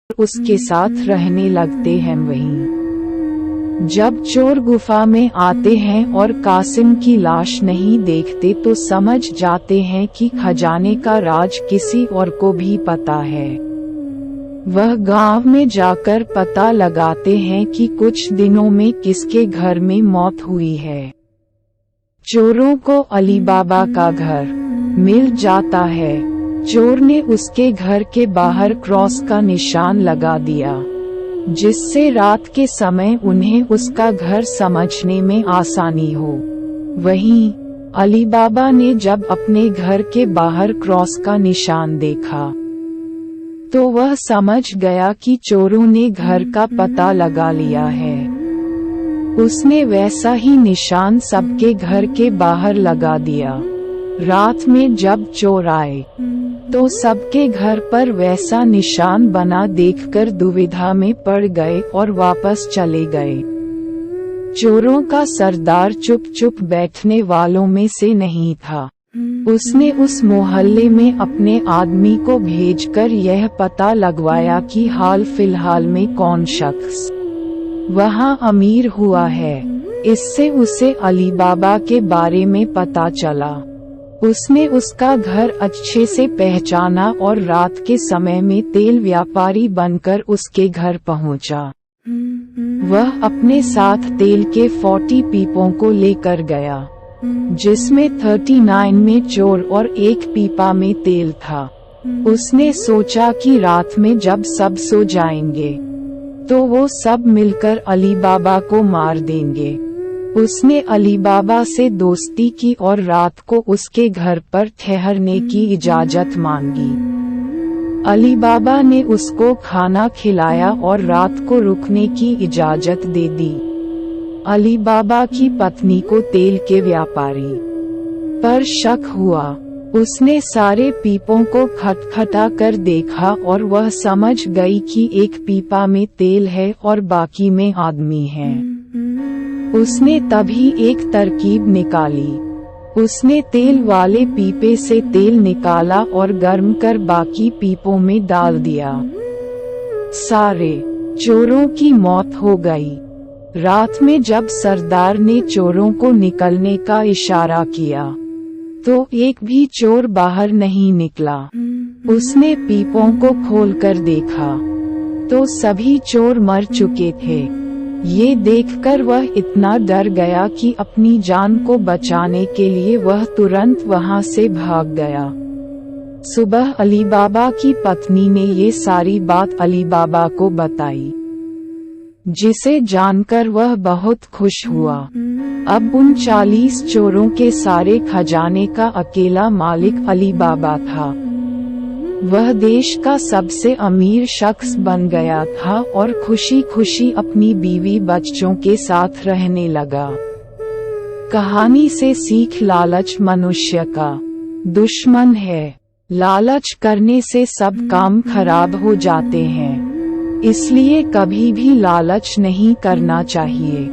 उसके साथ रहने लगते हैं। वहीं जब चोर गुफा में आते हैं और कासिम की लाश नहीं देखते तो समझ जाते हैं कि खजाने का राज किसी और को भी पता है। वह गांव में जाकर पता लगाते हैं कि कुछ दिनों में किसके घर में मौत हुई है। चोरों को अली बाबा का घर मिल जाता है। चोर ने उसके घर के बाहर क्रॉस का निशान लगा दिया, जिससे रात के समय उन्हें उसका घर समझने में आसानी हो। वहीं अली बाबा ने जब अपने घर के बाहर क्रॉस का निशान देखा तो वह समझ गया कि चोरों ने घर का पता लगा लिया है। उसने वैसा ही निशान सबके घर के बाहर लगा दिया। रात में जब चोर आए तो सबके घर पर वैसा निशान बना देखकर दुविधा में पड़ गए और वापस चले गए। चोरों का सरदार चुप चुप बैठने वालों में से नहीं था। उसने उस मोहल्ले में अपने आदमी को भेजकर यह पता लगवाया कि हाल फिलहाल में कौन शख्स वहां अमीर हुआ है। इससे उसे अली बाबा के बारे में पता चला। उसने उसका घर अच्छे से पहचाना और रात के समय में तेल व्यापारी बनकर उसके घर पहुंचा। वह अपने साथ तेल के 40 पीपों को लेकर गया, जिसमें 39 में चोर और एक पीपा में तेल था। उसने सोचा कि रात में जब सब सो जाएंगे तो वो सब मिलकर अली बाबा को मार देंगे। उसने अली बाबा से दोस्ती की और रात को उसके घर पर ठहरने की इजाजत मांगी। अली बाबा ने उसको खाना खिलाया और रात को रुकने की इजाजत दे दी। अली बाबा की पत्नी को तेल के व्यापारी पर शक हुआ। उसने सारे पीपों को खटखटा कर देखा और वह समझ गई कि एक पीपा में तेल है और बाकी में आदमी है। उसने तभी एक तरकीब निकाली। उसने तेल वाले पीपे से तेल निकाला और गर्म कर बाकी पीपों में डाल दिया। सारे चोरों की मौत हो गई। रात में जब सरदार ने चोरों को निकलने का इशारा किया तो एक भी चोर बाहर नहीं निकला। उसने पीपों को खोलकर देखा तो सभी चोर मर चुके थे। ये देखकर वह इतना डर गया कि अपनी जान को बचाने के लिए वह तुरंत वहां से भाग गया। सुबह अली बाबा की पत्नी ने ये सारी बात अली बाबा को बताई, जिसे जानकर वह बहुत खुश हुआ। अब उन 40 चोरों के सारे खजाने का अकेला मालिक अली बाबा था। वह देश का सबसे अमीर शख्स बन गया था और खुशी खुशी अपनी बीवी बच्चों के साथ रहने लगा। कहानी से सीख: लालच मनुष्य का दुश्मन है। लालच करने से सब काम खराब हो जाते हैं, इसलिए कभी भी लालच नहीं करना चाहिए।